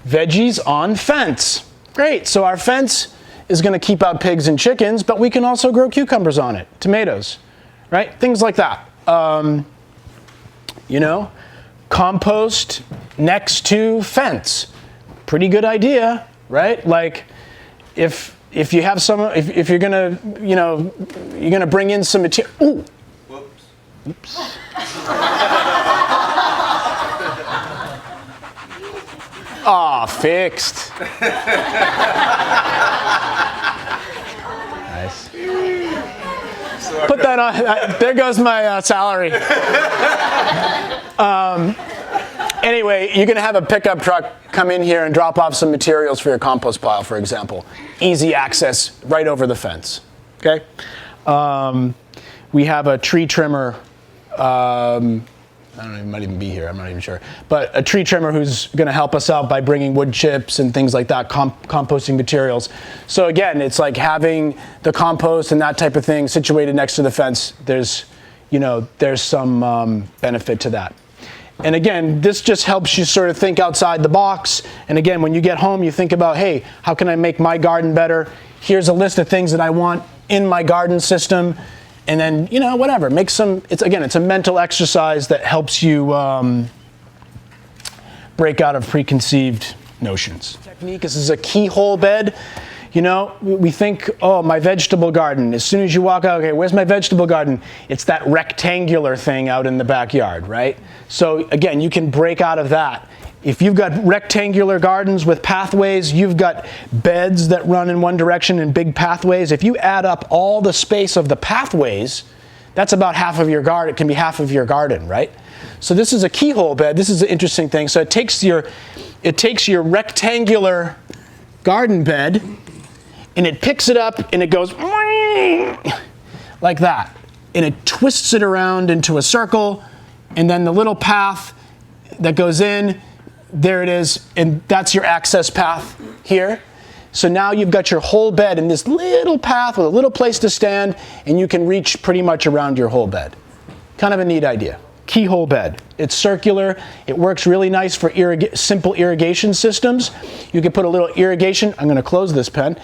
S2: veggies on fence. Great, so our fence is going to keep out pigs and chickens, but we can also grow cucumbers on it, tomatoes, right? Things like that. You know, compost next to fence. Pretty good idea, right? Like if you have if you're gonna, you know, you're gonna bring in some material. Ooh.
S4: Whoops.
S2: Oops. Ah, fixed. Nice. Put that on. There goes my salary. Anyway, you're going to have a pickup truck come in here and drop off some materials for your compost pile, for example. Easy access right over the fence. Okay. We have a tree trimmer. I don't know, it might even be here, I'm not even sure. But a tree trimmer who's going to help us out by bringing wood chips and things like that, composting materials. So again, it's like having the compost and that type of thing situated next to the fence. There's some benefit to that. And again, this just helps you sort of think outside the box. And again, when you get home, you think about, hey, how can I make my garden better? Here's a list of things that I want in my garden system. And then, you know, whatever, make some, it's a mental exercise that helps you break out of preconceived notions. Technique, this is a keyhole bed. You know, we think, oh, my vegetable garden. As soon as you walk out, okay, where's my vegetable garden? It's that rectangular thing out in the backyard, right? So again, you can break out of that. If you've got rectangular gardens with pathways, you've got beds that run in one direction and big pathways. If you add up all the space of the pathways, that's about half of your garden. It can be half of your garden, right? So this is a keyhole bed. This is an interesting thing. So it takes your rectangular garden bed and it picks it up and it goes like that. And it twists it around into a circle, and then the little path that goes in, there it is, and that's your access path here. So now you've got your whole bed in this little path with a little place to stand, and you can reach pretty much around your whole bed. Kind of a neat idea. Keyhole bed. It's circular. It works really nice for simple irrigation systems. You can put a little irrigation. I'm going to close this pen.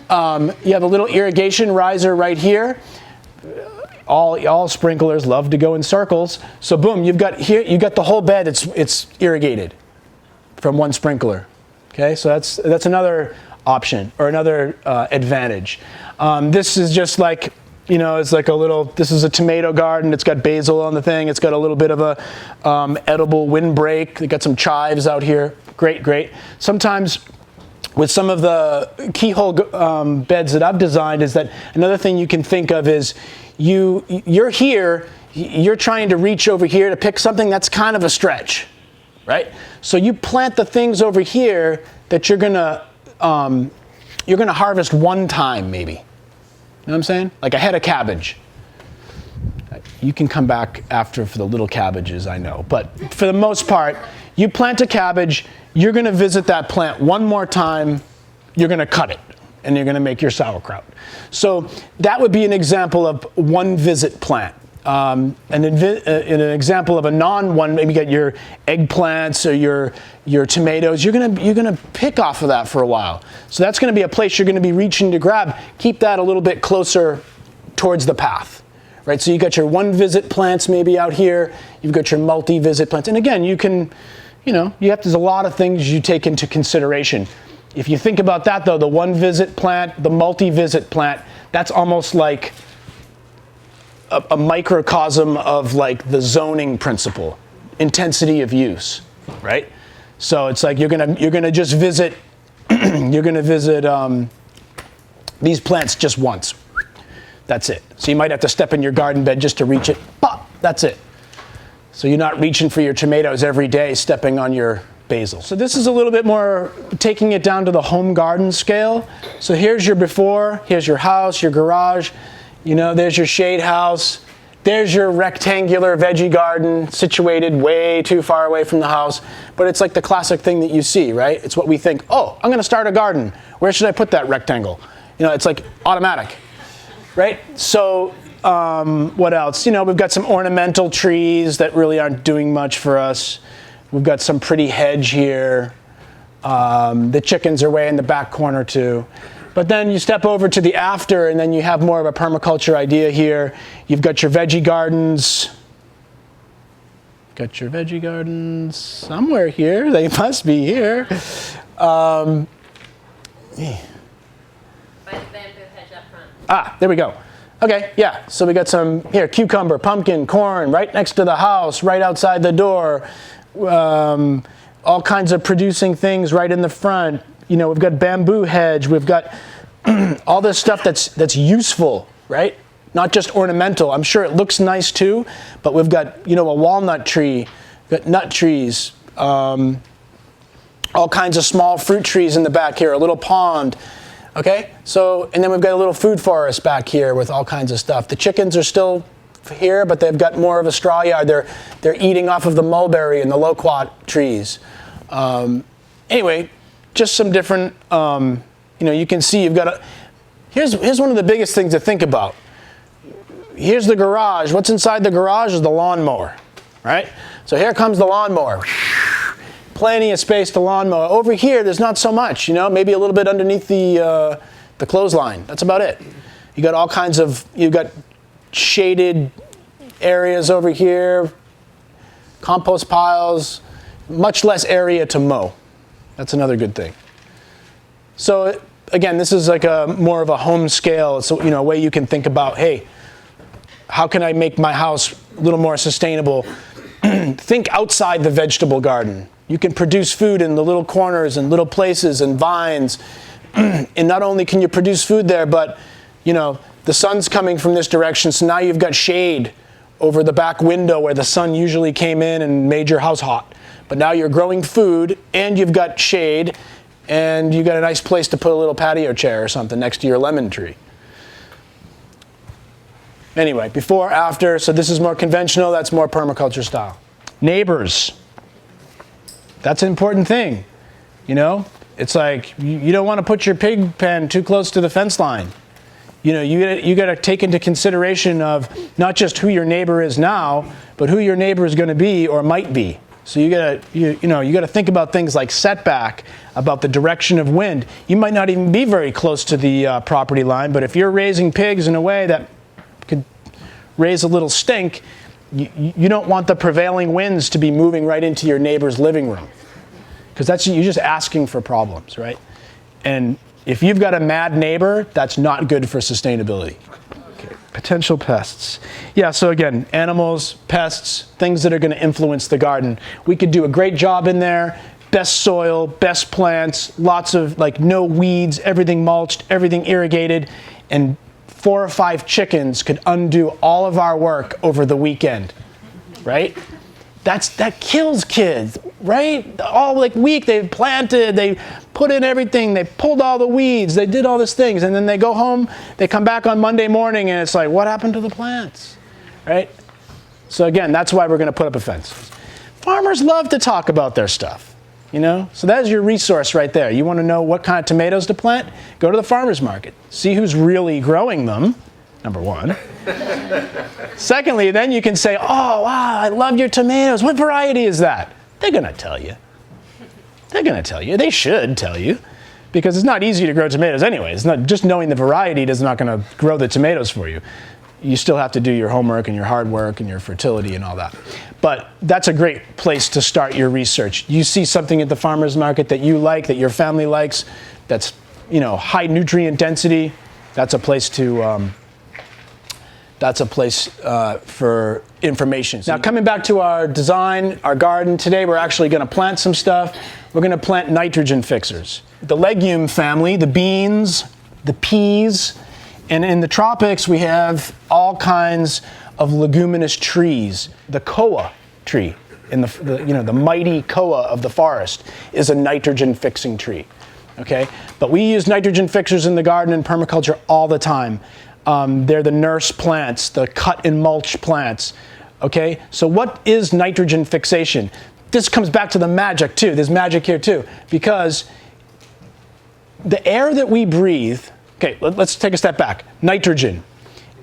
S2: You have a little irrigation riser right here. All sprinklers love to go in circles. So boom, you've got the whole bed. It's irrigated from one sprinkler. Okay, so that's another option or another advantage. This is just like, you know, it's like this is a tomato garden. It's got basil on the thing. It's got a little bit of a edible windbreak. They got some chives out here. Great. Sometimes with some of the keyhole beds that I've designed is that another thing you can think of is you're here, you're trying to reach over here to pick something that's kind of a stretch, right? So you plant the things over here that you're gonna harvest one time, maybe. You know what I'm saying? Like a head of cabbage. You can come back after for the little cabbages, I know. But for the most part, you plant a cabbage, you're gonna visit that plant one more time, you're gonna cut it, and you're gonna make your sauerkraut. So that would be an example of one visit plant. And an example of a non-one, maybe you got your eggplants or your tomatoes, you're gonna pick off of that for a while. So that's gonna be a place you're gonna be reaching to grab. Keep that a little bit closer towards the path, right? So you got your one visit plants maybe out here, you've got your multi-visit plants. And again, you can, there's a lot of things you take into consideration. If you think about that though, the one visit plant, the multi-visit plant, that's almost like a microcosm of like the zoning principle, intensity of use, right? So it's like you're gonna just visit these plants just once. That's it. So you might have to step in your garden bed just to reach it. Pop, that's it. So you're not reaching for your tomatoes every day, stepping on your basil. So this is a little bit more taking it down to the home garden scale. So here's your before, here's your house, your garage. There's your shade house. There's your rectangular veggie garden situated way too far away from the house. But it's like the classic thing that you see, right? It's what we think, oh, I'm going to start a garden. Where should I put that rectangle? It's like automatic, right? So what else? We've got some ornamental trees that really aren't doing much for us. We've got some pretty hedge here. The chickens are way in the back corner too. But then you step over to the after, and then you have more of a permaculture idea here. You've got your veggie gardens. Got your veggie gardens somewhere here. They must be here.
S3: By the bamboo hedge up front.
S2: Ah, there we go. Okay, yeah, so we got some, here, cucumber, pumpkin, corn, right next to the house, right outside the door. All kinds of producing things right in the front. You know, we've got bamboo hedge, we've got all this stuff that's useful, right? Not just ornamental. I'm sure it looks nice too, but we've got, you know, a walnut tree, we've got nut trees, all kinds of small fruit trees in the back here, a little pond. Okay, so, and then we've got a little food forest back here with all kinds of stuff. The chickens are still here, but they've got more of a straw yard. They're eating off of the mulberry and the loquat trees. Anyway, just some different, you know, you can see you've got a, here's one of the biggest things to think about. Here's the garage. What's inside the garage is the lawnmower, right? So here comes the lawnmower. Plenty of space to lawnmower. Over here, there's not so much, you know, maybe a little bit underneath the clothesline. That's about it. You got all kinds of, you've got shaded areas over here, compost piles, much less area to mow. That's another good thing. So again, this is like a more of a home scale. It's, you know, a way you can think about, hey, how can I make my house a little more sustainable? Think outside the vegetable garden. You can produce food in the little corners and little places and vines. And not only can you produce food there, but, you know, the sun's coming from this direction, so now you've got shade over the back window where the sun usually came in and made your house hot. But now you're growing food, and you've got shade, and you've got a nice place to put a little patio chair or something next to your lemon tree. Anyway, before, after, so this is more conventional, that's more permaculture style. Neighbors. That's an important thing, you know? It's like, you don't want to put your pig pen too close to the fence line. You know, you got to take into consideration of not just who your neighbor is now, but who your neighbor is going to be or might be. So you got to think about things like setback, about the direction of wind. You might not even be very close to the property line, but if you're raising pigs in a way that could raise a little stink, you don't want the prevailing winds to be moving right into your neighbor's living room, because you're just asking for problems, right? And if you've got a mad neighbor, that's not good for sustainability. Okay. Potential pests. Yeah, so again, animals, pests, things that are going to influence the garden. We could do a great job in there. Best soil, best plants, lots of, like, no weeds, everything mulched, everything irrigated, and 4 or 5 chickens could undo all of our work over the weekend, right? That kills kids, right? All like week they planted, they put in everything, they pulled all the weeds, they did all these things, and then they go home, they come back on Monday morning, and it's like, what happened to the plants, right? So again, that's why we're going to put up a fence. Farmers love to talk about their stuff, you know? So that's your resource right there. You want to know what kind of tomatoes to plant? Go to the farmer's market. See who's really growing them, number one. Secondly, then you can say, oh, wow, I love your tomatoes. What variety is that? They're going to tell you. They're going to tell you. They should tell you, because it's not easy to grow tomatoes anyway. It's not just knowing the variety is not going to grow the tomatoes for you. You still have to do your homework and your hard work and your fertility and all that. But that's a great place to start your research. You see something at the farmer's market that you like, that your family likes, that's, you know, high nutrient density. That's a place to for information. Now, coming back to our design, our garden, today we're actually going to plant some stuff. We're going to plant nitrogen fixers. The legume family, the beans, the peas, and in the tropics we have all kinds of leguminous trees. The koa tree, the mighty koa of the forest, is a nitrogen fixing tree. Okay, but we use nitrogen fixers in the garden and permaculture all the time. They're the nurse plants, the cut and mulch plants. Okay, so what is nitrogen fixation? This comes back to the magic too. There's magic here too, because the air that we breathe, okay, let's take a step back. Nitrogen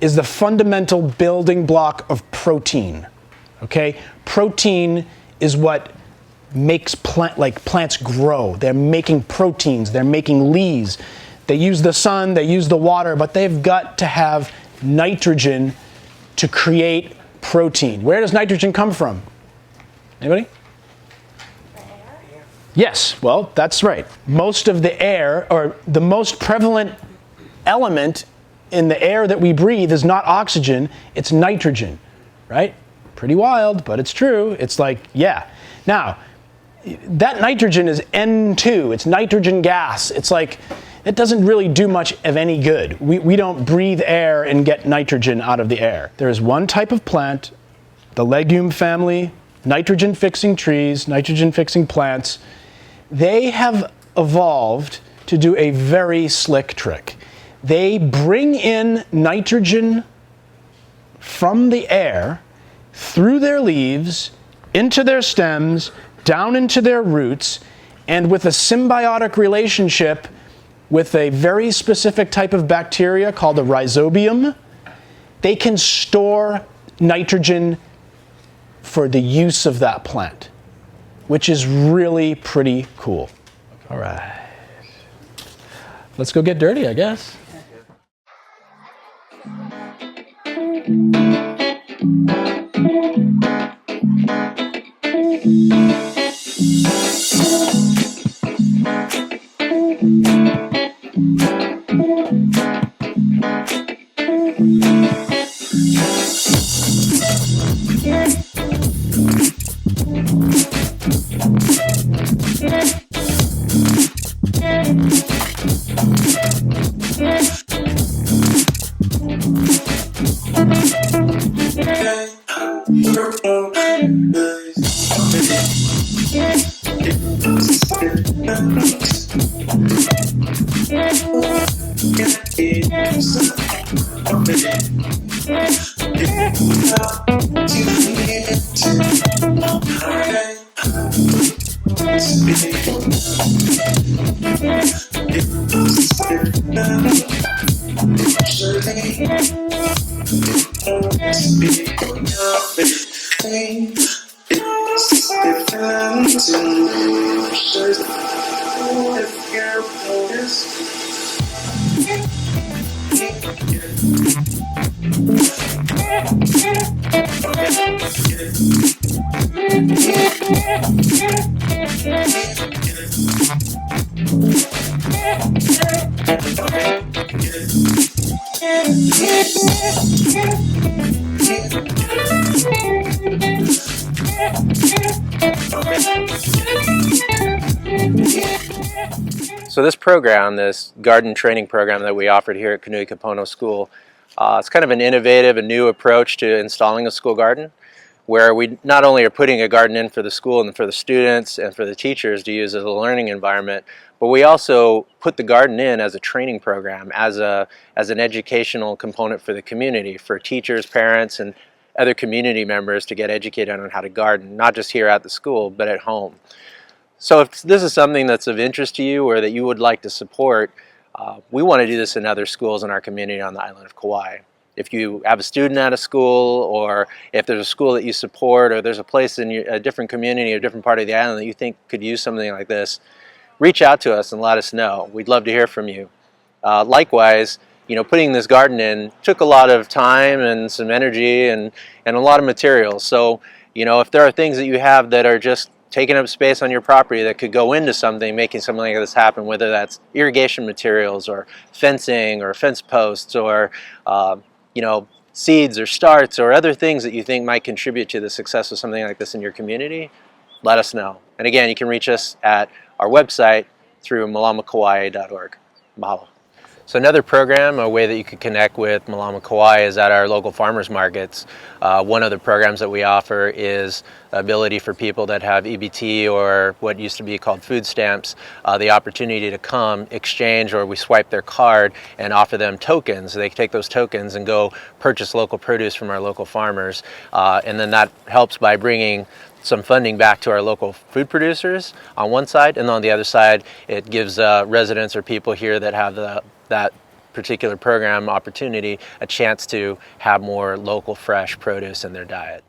S2: is the fundamental building block of protein. Okay, protein is what makes plants grow. They're making proteins, they're making leaves. They use the sun, they use the water, but they've got to have nitrogen to create protein. Where does nitrogen come from? Anybody? Yes, well, that's right. Most of the air, or the most prevalent element in the air that we breathe is not oxygen, it's nitrogen, right? Pretty wild, but it's true. It's like, yeah. Now, that nitrogen is N2, it's nitrogen gas. It's like, it doesn't really do much of any good. We don't breathe air and get nitrogen out of the air. There is one type of plant, the legume family, nitrogen-fixing trees, nitrogen-fixing plants. They have evolved to do a very slick trick. They bring in nitrogen from the air through their leaves, into their stems, down into their roots, and with a symbiotic relationship with a very specific type of bacteria called a rhizobium, they can store nitrogen for the use of that plant, which is really pretty cool. All right. Let's go get dirty, I guess.
S1: So this program, this garden training program that we offered here at Kanui Kapono School, it's kind of an innovative and new approach to installing a school garden, where we not only are putting a garden in for the school and for the students and for the teachers to use as a learning environment, but we also put the garden in as a training program, as an educational component for the community, for teachers, parents, and other community members to get educated on how to garden, not just here at the school, but at home. So if this is something that's of interest to you or that you would like to support, we want to do this in other schools in our community on the island of Kauai. If you have a student at a school, or if there's a school that you support, or there's a place in a different community or a different part of the island that you think could use something like this, reach out to us and let us know. We'd love to hear from you. Likewise, putting this garden in took a lot of time and some energy and a lot of materials. So, if there are things that you have that are just taking up space on your property that could go into something, making something like this happen, whether that's irrigation materials or fencing or fence posts or seeds or starts or other things that you think might contribute to the success of something like this in your community, let us know. And again, you can reach us at our website through malamakauai.org. Mahalo. So another program, a way that you could connect with Malama Kauai, is at our local farmers markets. One of the programs that we offer is the ability for people that have EBT or what used to be called food stamps, the opportunity to come, exchange, or we swipe their card and offer them tokens. They can take those tokens and go purchase local produce from our local farmers. And then that helps by bringing some funding back to our local food producers on one side, and on the other side it gives residents or people here that have that particular program opportunity a chance to have more local fresh produce in their diet.